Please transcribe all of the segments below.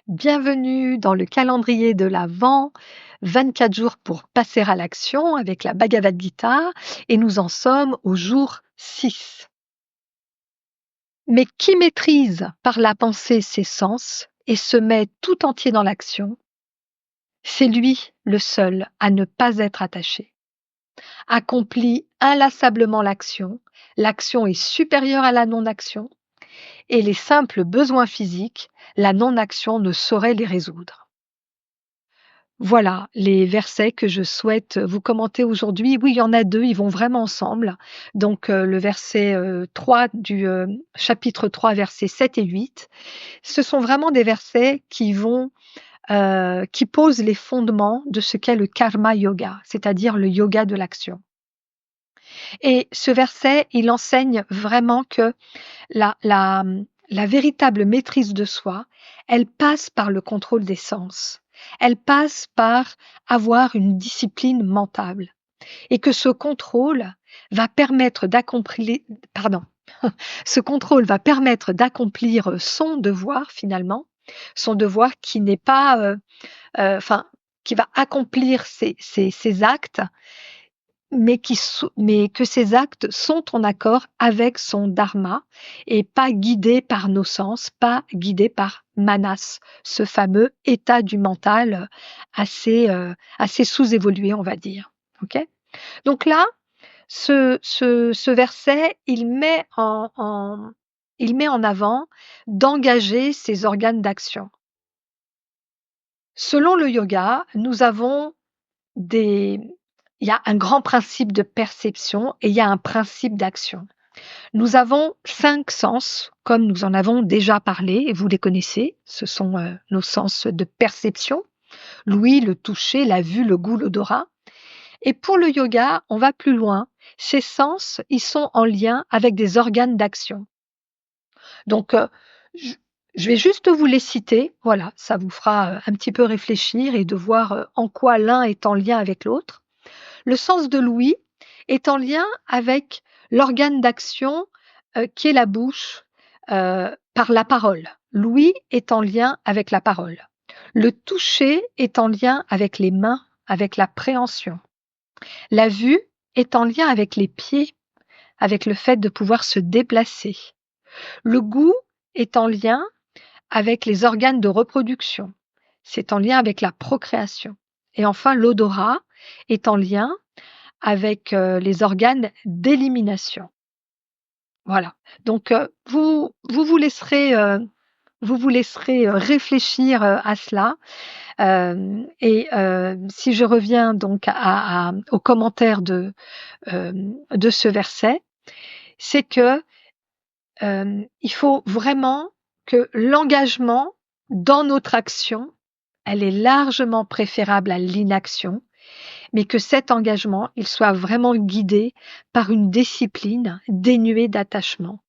Bienvenue dans le calendrier de l'Avent, 24 jours pour passer à l'action avec la Bhagavad Gita et nous en sommes au jour 6. Mais qui maîtrise par la pensée ses sens et se met tout entier dans l'action, c'est lui le seul à ne pas être attaché. Accomplit inlassablement l'action, l'action est supérieure à la non-action et les simples besoins physiques, la non-action ne saurait les résoudre. Voilà les versets que je souhaite vous commenter aujourd'hui. Oui, il y en a 2, ils vont vraiment ensemble. Donc, le verset, 3 du, chapitre 3, versets 7 et 8. Ce sont vraiment des versets qui posent les fondements de ce qu'est le karma yoga, c'est-à-dire le yoga de l'action. Et ce verset, il enseigne vraiment que la véritable maîtrise de soi, elle passe par le contrôle des sens. Elle passe par avoir une discipline mentale et que ce contrôle va permettre d'accomplir, pardon, ce contrôle va permettre d'accomplir son devoir finalement, son devoir qui n'est pas, enfin, qui va accomplir ses actes mais que ces actes sont en accord avec son dharma et pas guidés par nos sens, pas guidés par manas, ce fameux état du mental assez sous-évolué, on va dire. Ok. Donc là, ce verset, il met en avant d'engager ses organes d'action. Selon le yoga, nous avons des il y a un grand principe de perception et il y a un principe d'action. Nous avons 5 sens, comme nous en avons déjà parlé, et vous les connaissez. Ce sont nos sens de perception, l'ouïe, le toucher, la vue, le goût, l'odorat. Et pour le yoga, on va plus loin. Ces sens, ils sont en lien avec des organes d'action. Donc, je je vais juste vous les citer. Voilà, ça vous fera un petit peu réfléchir et de voir en quoi l'un est en lien avec l'autre. Le sens de l'ouïe est en lien avec l'organe d'action, qui est la bouche, par la parole. L'ouïe est en lien avec la parole. Le toucher est en lien avec les mains, avec la préhension. La vue est en lien avec les pieds, avec le fait de pouvoir se déplacer. Le goût est en lien avec les organes de reproduction. C'est en lien avec la procréation. Et enfin, l'odorat est en lien avec les organes d'élimination. Voilà. Donc, vous vous laisserez réfléchir à cela. Si je reviens donc au commentaire de ce verset, c'est que il faut vraiment que l'engagement dans notre action, elle est largement préférable à l'inaction, mais que cet engagement, il soit vraiment guidé par une discipline dénuée d'attachement.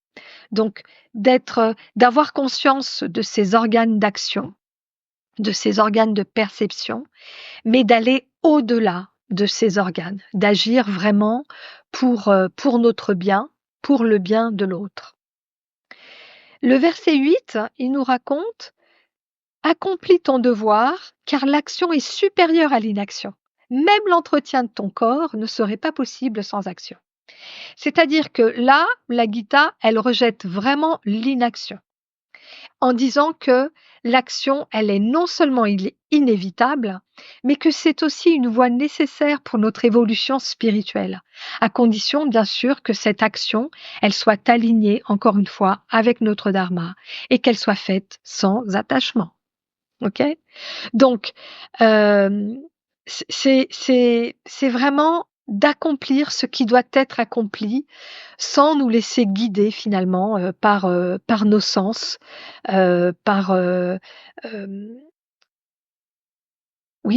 Donc, d'avoir conscience de ces organes d'action, de ces organes de perception, mais d'aller au-delà de ces organes, d'agir vraiment pour notre bien, pour le bien de l'autre. Le verset 8, il nous raconte: accomplis ton devoir, car l'action est supérieure à l'inaction. Même l'entretien de ton corps ne serait pas possible sans action. C'est-à-dire que là, la Gita, elle rejette vraiment l'inaction en disant que l'action, elle est non seulement inévitable, mais que c'est aussi une voie nécessaire pour notre évolution spirituelle, à condition bien sûr que cette action, elle soit alignée, encore une fois, avec notre dharma et qu'elle soit faite sans attachement. Ok. Donc, c'est vraiment d'accomplir ce qui doit être accompli sans nous laisser guider finalement par nos sens, oui,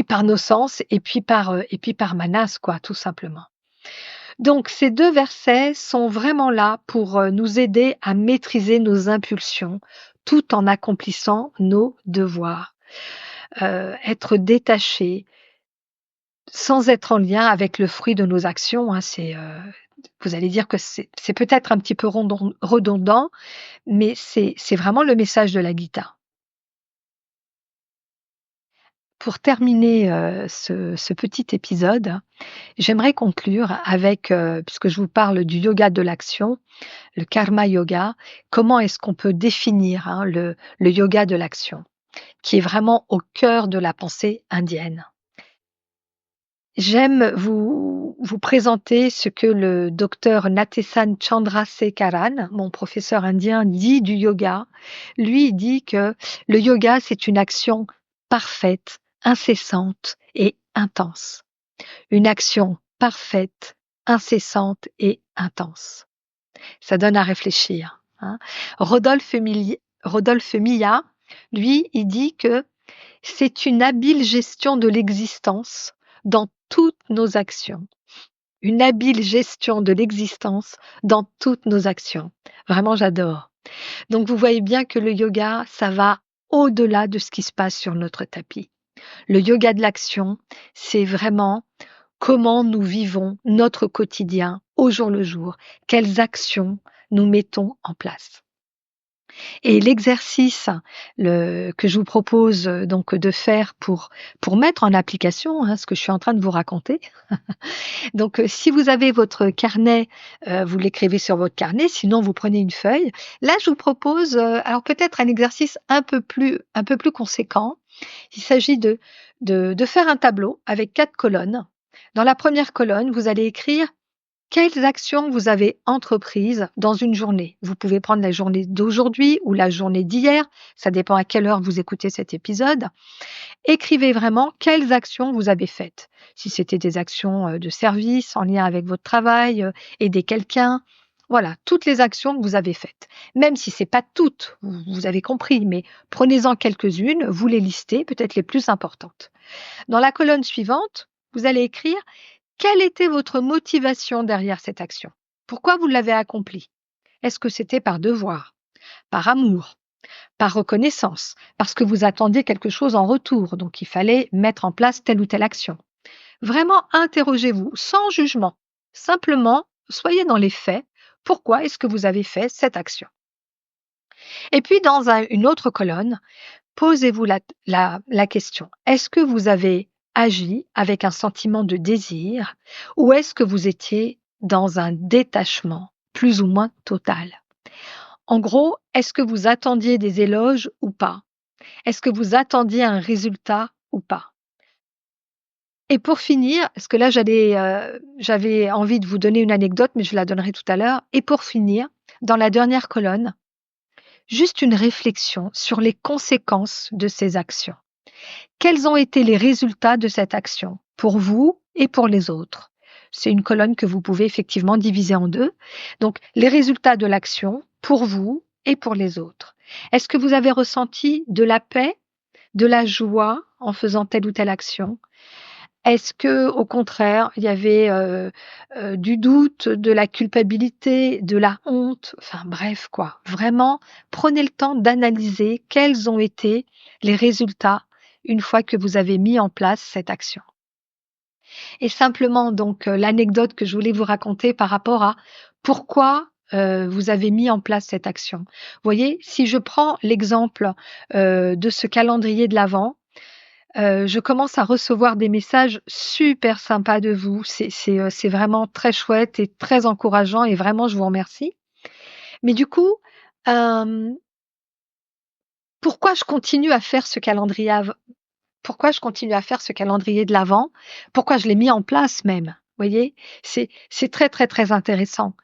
par nos sens et puis par Manas, quoi, tout simplement. Donc, ces 2 versets sont vraiment là pour nous aider à maîtriser nos impulsions tout en accomplissant nos devoirs. Être détaché, sans être en lien avec le fruit de nos actions, hein, vous allez dire que c'est peut-être un petit peu redondant, mais c'est vraiment le message de la Gita. pour terminer, ce petit épisode, j'aimerais conclure avec, puisque je vous parle du yoga de l'action, le karma yoga, comment est-ce qu'on peut définir, hein, le yoga de l'action, qui est vraiment au cœur de la pensée indienne. J'aime vous présenter ce que le docteur Natesan Chandrasekaran, mon professeur indien, dit du yoga. Lui, il dit que le yoga, c'est une action parfaite, incessante et intense. Une action parfaite, incessante et intense. Ça donne à réfléchir, hein. Rodolphe Millat, lui, il dit que c'est une habile gestion de l'existence dans toutes nos actions. Une habile gestion de l'existence dans toutes nos actions. Vraiment, j'adore. Donc, vous voyez bien que le yoga, ça va au-delà de ce qui se passe sur notre tapis. Le yoga de l'action, c'est vraiment comment nous vivons notre quotidien au jour le jour, quelles actions nous mettons en place. Et l'exercice que je vous propose donc de faire pour mettre en application, hein, ce que je suis en train de vous raconter. Donc, si vous avez votre carnet, vous l'écrivez sur votre carnet, sinon vous prenez une feuille. Là, je vous propose, alors peut-être un exercice un peu plus conséquent. Il s'agit de faire un tableau avec 4 colonnes. Dans la première colonne, vous allez écrire quelles actions vous avez entreprises dans une journée. Vous pouvez prendre la journée d'aujourd'hui ou la journée d'hier, ça dépend à quelle heure vous écoutez cet épisode. Écrivez vraiment quelles actions vous avez faites. Si c'était des actions de service en lien avec votre travail, aider quelqu'un, voilà, toutes les actions que vous avez faites. Même si c'est pas toutes, vous avez compris, mais prenez-en quelques-unes, vous les listez, peut-être les plus importantes. Dans la colonne suivante, vous allez écrire quelle était votre motivation derrière cette action? Pourquoi vous l'avez accomplie? Est-ce que c'était par devoir, par amour, par reconnaissance, parce que vous attendiez quelque chose en retour, donc il fallait mettre en place telle ou telle action? Vraiment, interrogez-vous sans jugement. Simplement, soyez dans les faits. Pourquoi est-ce que vous avez fait cette action? Et puis, dans une autre colonne, posez-vous la question. Est-ce que vous avez agi avec un sentiment de désir ou est-ce que vous étiez dans un détachement plus ou moins total? En gros, est-ce que vous attendiez des éloges ou pas? Est-ce que vous attendiez un résultat ou pas? Et pour finir, parce que là j'avais envie de vous donner une anecdote, mais je la donnerai tout à l'heure. Et pour finir, dans la dernière colonne, juste une réflexion sur les conséquences de ces actions. Quels ont été les résultats de cette action pour vous et pour les autres? C'est une colonne que vous pouvez effectivement diviser en deux. Donc, les résultats de l'action pour vous et pour les autres. Est-ce que vous avez ressenti de la paix, de la joie en faisant telle ou telle action? Est-ce que, au contraire, il y avait du doute, de la culpabilité, de la honte? Enfin bref, quoi. Vraiment, prenez le temps d'analyser quels ont été les résultats une fois que vous avez mis en place cette action. Et simplement, donc, l'anecdote que je voulais vous raconter par rapport à pourquoi vous avez mis en place cette action. Vous voyez, si je prends l'exemple de ce calendrier de l'Avent, je commence à recevoir des messages super sympas de vous. C'est vraiment très chouette et très encourageant et vraiment je vous remercie. Mais du coup, hem, pourquoi je continue à faire ce calendrier pourquoi je continue à faire ce calendrier de l'Avent? Pourquoi je l'ai mis en place même? Voyez? C'est très, très, très intéressant.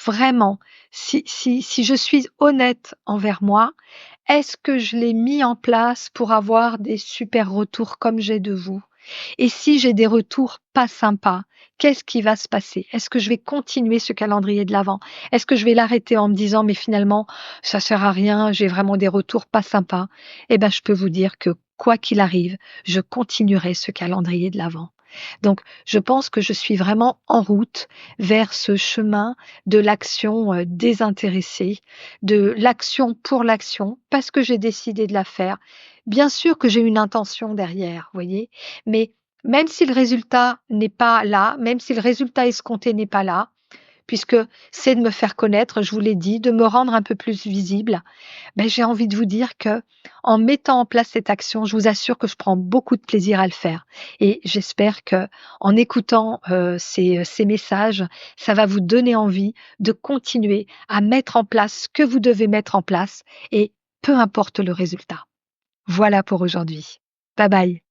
Vraiment, si je suis honnête envers moi, est-ce que je l'ai mis en place pour avoir des super retours comme j'ai de vous? Et si j'ai des retours pas sympas, qu'est-ce qui va se passer? Est-ce que je vais continuer ce calendrier de l'Avent? Est-ce que je vais l'arrêter en me disant: «Mais finalement, ça sert à rien, j'ai vraiment des retours pas sympas»? Eh ben, je peux vous dire que quoi qu'il arrive, je continuerai ce calendrier de l'Avent. Donc, je pense que je suis vraiment en route vers ce chemin de l'action, désintéressée, de l'action pour l'action, parce que j'ai décidé de la faire. Bien sûr que j'ai une intention derrière, voyez? Mais même si le résultat n'est pas là, même si le résultat escompté n'est pas là, puisque c'est de me faire connaître, je vous l'ai dit, de me rendre un peu plus visible, ben, j'ai envie de vous dire que en mettant en place cette action, je vous assure que je prends beaucoup de plaisir à le faire et j'espère que en écoutant, ces messages, ça va vous donner envie de continuer à mettre en place ce que vous devez mettre en place et peu importe le résultat. Voilà pour aujourd'hui. Bye bye.